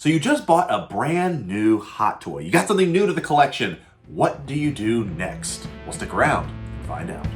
So you just bought a brand new hot toy. You got something new to the collection. What do you do next? Well, stick around and find out.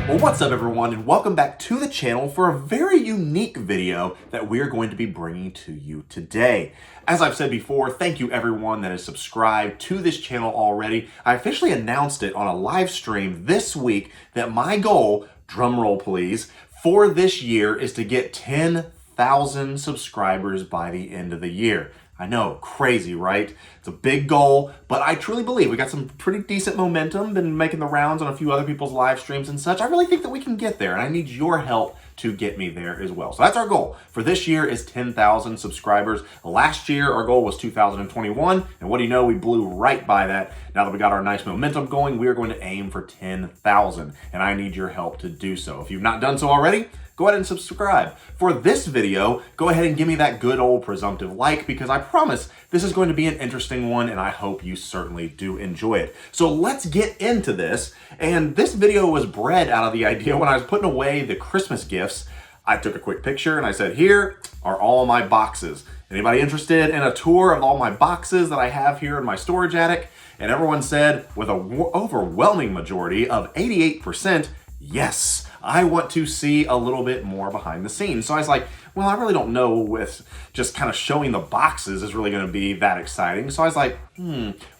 Well, what's up everyone, and welcome back to the channel for a very unique video that we're going to be bringing to you today. As I've said before, thank you everyone that has subscribed to this channel already. I officially announced it on a live stream this week that my goal, drumroll please, for this year is to get 10,000 subscribers by the end of the year. I know, crazy, right? It's a big goal, but I truly believe we got some pretty decent momentum, been making the rounds on a few other people's live streams and such. I really think that we can get there, and I need your help to get me there as well. So that's our goal for this year, is 10,000 subscribers. Last year, our goal was 2021, and what do you know? We blew right by that. Now that we got our nice momentum going, we are going to aim for 10,000, and I need your help to do so. If you've not done so already, go ahead and subscribe. For this video, go ahead and give me that good old presumptive like, because I promise this is going to be an interesting one, and I hope you certainly do enjoy it. So let's get into this. And this video was bred out of the idea when I was putting away the Christmas gifts. I took a quick picture and I said, here are all my boxes. Anybody interested in a tour of all my boxes that I have here in my storage attic? And everyone said, with an overwhelming majority of 88%, yes. I want to see a little bit more behind the scenes. So I was like, well, I really don't know if just kind of showing the boxes is really going to be that exciting. So I was like,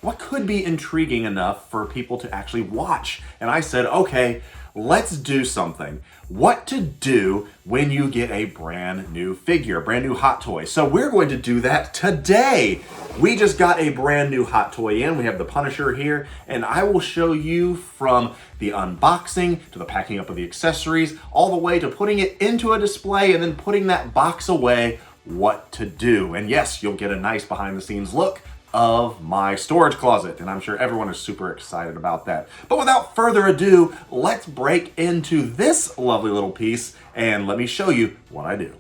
what could be intriguing enough for people to actually watch? And I said, okay, let's do something. What to do when you get a brand new figure, a brand new hot toy. So we're going to do that today. We just got a brand new hot toy in. We have the Punisher here, and I will show you from the unboxing to the packing up of the accessories, all the way to putting it into a display and then putting that box away, what to do. And yes, you'll get a nice behind the scenes look of my storage closet, and I'm sure everyone is super excited about that. But without further ado, let's break into this lovely little piece and let me show you what I do.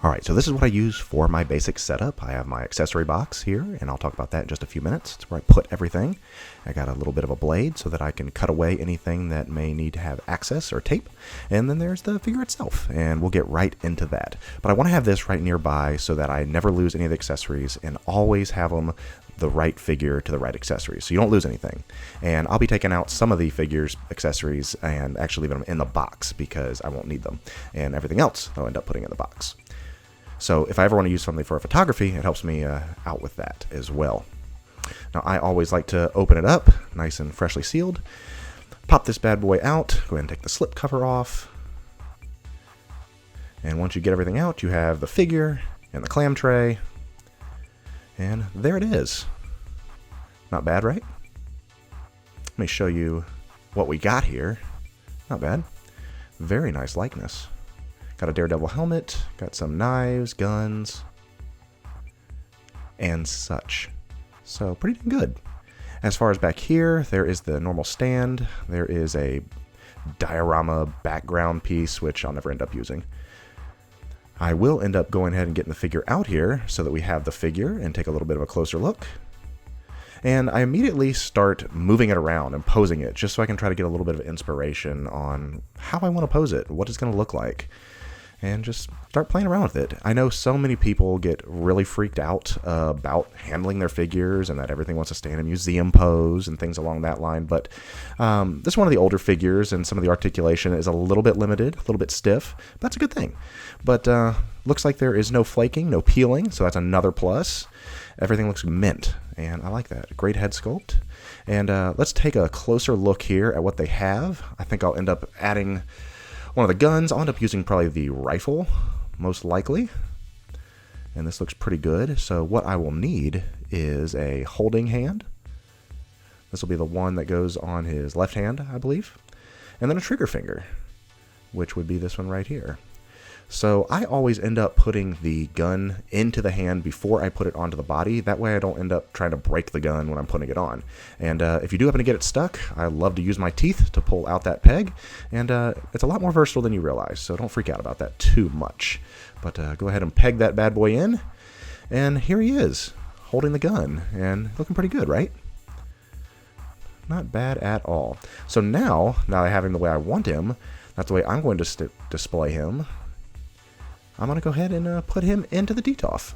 Alright, so this is what I use for my basic setup. I have my accessory box here, and I'll talk about that in just a few minutes. It's where I put everything. I got a little bit of a blade so that I can cut away anything that may need to have access or tape. And then there's the figure itself, and we'll get right into that. But I want to have this right nearby so that I never lose any of the accessories and always have them the right figure to the right accessories, so you don't lose anything. And I'll be taking out some of the figures, accessories, and actually leaving them in the box because I won't need them. And everything else I'll end up putting in the box. So if I ever want to use something for photography, it helps me out with that as well. Now I always like to open it up, nice and freshly sealed. Pop this bad boy out, go ahead and take the slip cover off. And once you get everything out, you have the figure and the clam tray. And there it is. Not bad, right? Let me show you what we got here. Not bad. Very nice likeness. Got a Daredevil helmet, got some knives, guns, and such. So pretty dang good. As far as back here, there is the normal stand. There is a diorama background piece, which I'll never end up using. I will end up going ahead and getting the figure out here so that we have the figure and take a little bit of a closer look. And I immediately start moving it around and posing it just so I can try to get a little bit of inspiration on how I want to pose it, what it's going to look like. And just start playing around with it. I know so many people get really freaked out about handling their figures and that everything wants to stay in a museum pose and things along that line, but this is one of the older figures and some of the articulation is a little bit limited, a little bit stiff. But that's a good thing. But looks like there is no flaking, no peeling, so that's another plus. Everything looks mint, and I like that. Great head sculpt. And let's take a closer look here at what they have. I think I'll end up adding one of the guns. I'll end up using probably the rifle, most likely. And this looks pretty good. So what I will need is a holding hand. This will be the one that goes on his left hand, I believe. And then a trigger finger, which would be this one right here. So I always end up putting the gun into the hand before I put it onto the body. That way I don't end up trying to break the gun when I'm putting it on. And if you do happen to get it stuck, I love to use my teeth to pull out that peg. And it's a lot more versatile than you realize, so don't freak out about that too much. But go ahead and peg that bad boy in. And here he is, holding the gun, and looking pretty good, right? Not bad at all. So now I have him the way I want him, that's the way I'm going to display him. I'm going to go ahead and put him into the DTOF.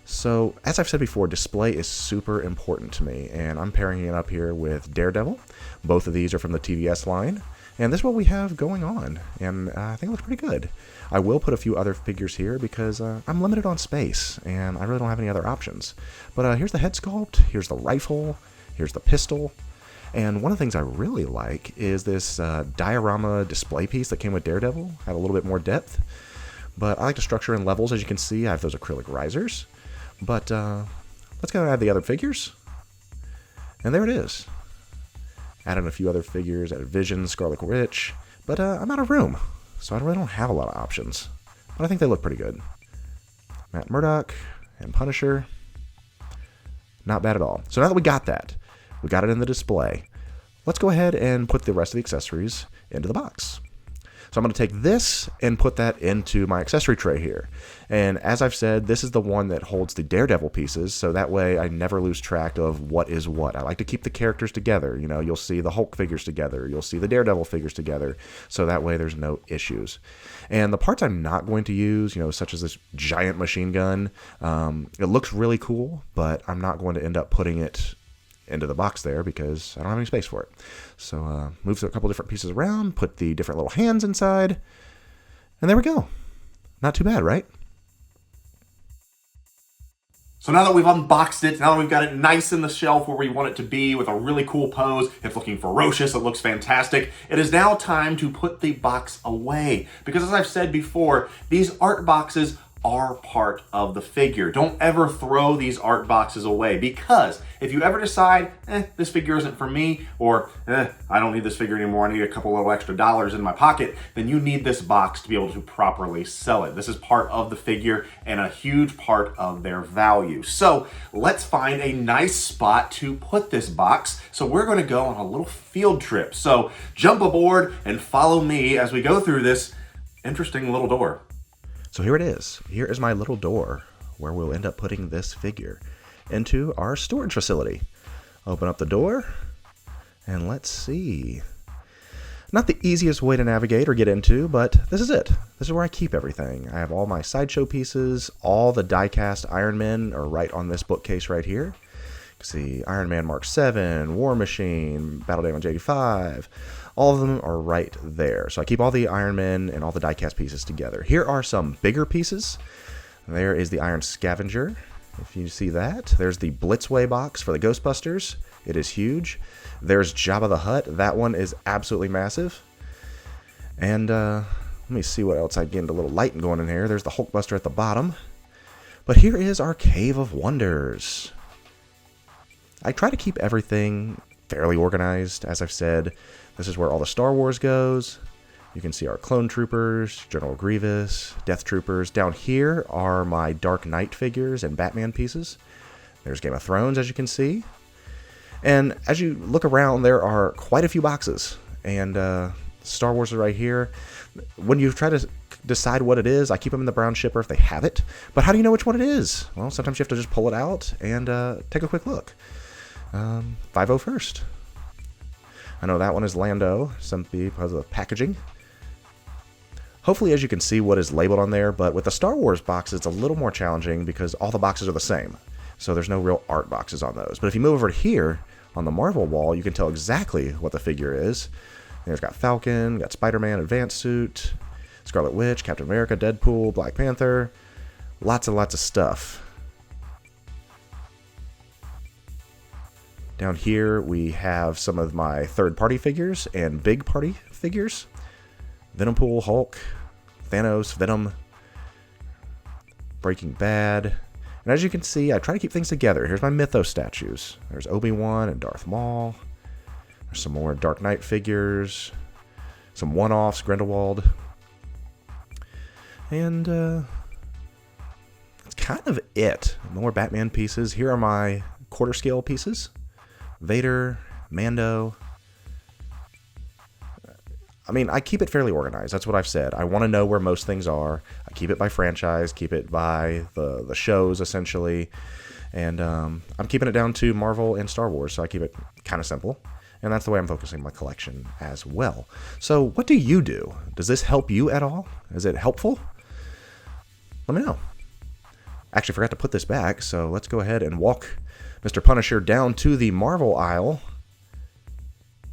So, as I've said before, display is super important to me, and I'm pairing it up here with Daredevil. Both of these are from the TVS line, and this is what we have going on, and I think it looks pretty good. I will put a few other figures here because I'm limited on space, and I really don't have any other options. But here's the head sculpt, here's the rifle, here's the pistol, and one of the things I really like is this diorama display piece that came with Daredevil. Had a little bit more depth, but I like to structure in levels. As you can see, I have those acrylic risers. But let's go add the other figures. And there it is. Added a few other figures, added Vision, Scarlet Witch. But I'm out of room, so I really don't have a lot of options. But I think they look pretty good. Matt Murdock and Punisher. Not bad at all. So now that we got that, we got it in the display, let's go ahead and put the rest of the accessories into the box. So I'm going to take this and put that into my accessory tray here. And as I've said, this is the one that holds the Daredevil pieces, so that way I never lose track of what is what. I like to keep the characters together. You know, you'll see the Hulk figures together, you'll see the Daredevil figures together, so that way there's no issues. And the parts I'm not going to use, you know, such as this giant machine gun, it looks really cool, but I'm not going to end up putting it into the box there because I don't have any space for it. So move a couple different pieces around, put the different little hands inside, and there we go. Not too bad, right? So now that we've unboxed it, now that we've got it nice in the shelf where we want it to be with a really cool pose, it's looking ferocious, it looks fantastic, it is now time to put the box away. Because as I've said before, these art boxes are part of the figure. Don't ever throw these art boxes away, because if you ever decide, this figure isn't for me, or I don't need this figure anymore, I need a couple little extra dollars in my pocket, then you need this box to be able to properly sell it. This is part of the figure and a huge part of their value. So let's find a nice spot to put this box. So we're going to go on a little field trip. So jump aboard and follow me as we go through this interesting little door. So here it is. Here is my little door where we'll end up putting this figure into our storage facility. Open up the door, and let's see. Not the easiest way to navigate or get into, but this is it. This is where I keep everything. I have all my Sideshow pieces. All the die-cast Iron Men are right on this bookcase right here. You can see Iron Man Mark 7, War Machine, Battle Damage 85. All of them are right there. So I keep all the Iron Men and all the die-cast pieces together. Here are some bigger pieces. There is the Iron Scavenger, if you see that. There's the Blitzway box for the Ghostbusters. It is huge. There's Jabba the Hutt. That one is absolutely massive. And let me see what else I get a little light going in here. There's the Hulkbuster at the bottom. But here is our Cave of Wonders. I try to keep everything fairly organized, as I've said. This is where all the Star Wars goes. You can see our Clone Troopers, General Grievous, Death Troopers. Down here are my Dark Knight figures and Batman pieces. There's Game of Thrones, as you can see. And as you look around, there are quite a few boxes. And Star Wars is right here. When you try to decide what it is, I keep them in the brown shipper if they have it. But how do you know which one it is? Well, sometimes you have to just pull it out and take a quick look. 5-0 first. I know that one is Lando, simply because of the packaging. Hopefully, as you can see what is labeled on there, but with the Star Wars boxes, it's a little more challenging because all the boxes are the same. So there's no real art boxes on those. But if you move over here on the Marvel wall, you can tell exactly what the figure is. There's got Falcon, got Spider-Man Advanced Suit, Scarlet Witch, Captain America, Deadpool, Black Panther. Lots and lots of stuff. Down here, we have some of my third-party figures and big-party figures. Venompool, Hulk, Thanos, Venom, Breaking Bad. And as you can see, I try to keep things together. Here's my Mythos statues. There's Obi-Wan and Darth Maul. There's some more Dark Knight figures. Some one-offs, Grindelwald. And that's kind of it. More Batman pieces. Here are my quarter-scale pieces. Vader, Mando. I mean, I keep it fairly organized. That's what I've said. I want to know where most things are. I keep it by franchise, keep it by the shows, essentially. And I'm keeping it down to Marvel and Star Wars, so I keep it kind of simple. And that's the way I'm focusing my collection as well. So what do you do? Does this help you at all? Is it helpful? Let me know. Actually, forgot to put this back, so let's go ahead and walk Mr. Punisher down to the Marvel aisle,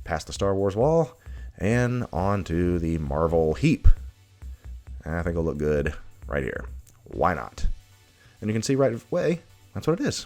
past the Star Wars wall, and onto the Marvel heap. I think it'll look good right here. Why not? And you can see right away, that's what it is.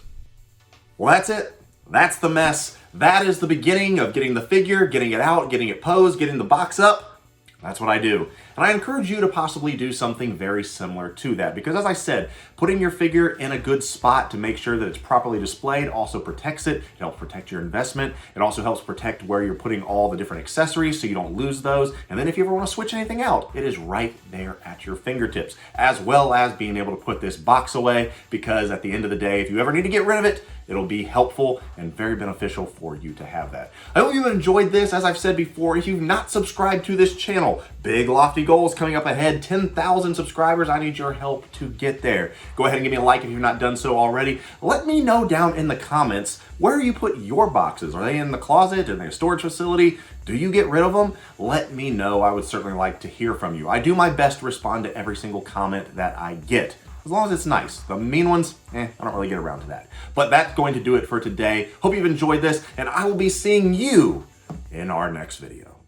Well, that's it. That's the mess. That is the beginning of getting the figure, getting it out, getting it posed, getting the box up. That's what I do. And I encourage you to possibly do something very similar to that, because as I said, putting your figure in a good spot to make sure that it's properly displayed also protects it. It helps protect your investment. It also helps protect where you're putting all the different accessories so you don't lose those. And then if you ever want to switch anything out, it is right there at your fingertips, as well as being able to put this box away, because at the end of the day, if you ever need to get rid of it, it'll be helpful and very beneficial for you to have that. I hope you enjoyed this. As I've said before, if you've not subscribed to this channel, big lofty goals coming up ahead, 10,000 subscribers. I need your help to get there. Go ahead and give me a like if you've not done so already. Let me know down in the comments where you put your boxes. Are they in the closet? Are they a storage facility? Do you get rid of them? Let me know. I would certainly like to hear from you. I do my best to respond to every single comment that I get, as long as it's nice. The mean ones, I don't really get around to that. But that's going to do it for today. Hope you've enjoyed this, and I will be seeing you in our next video.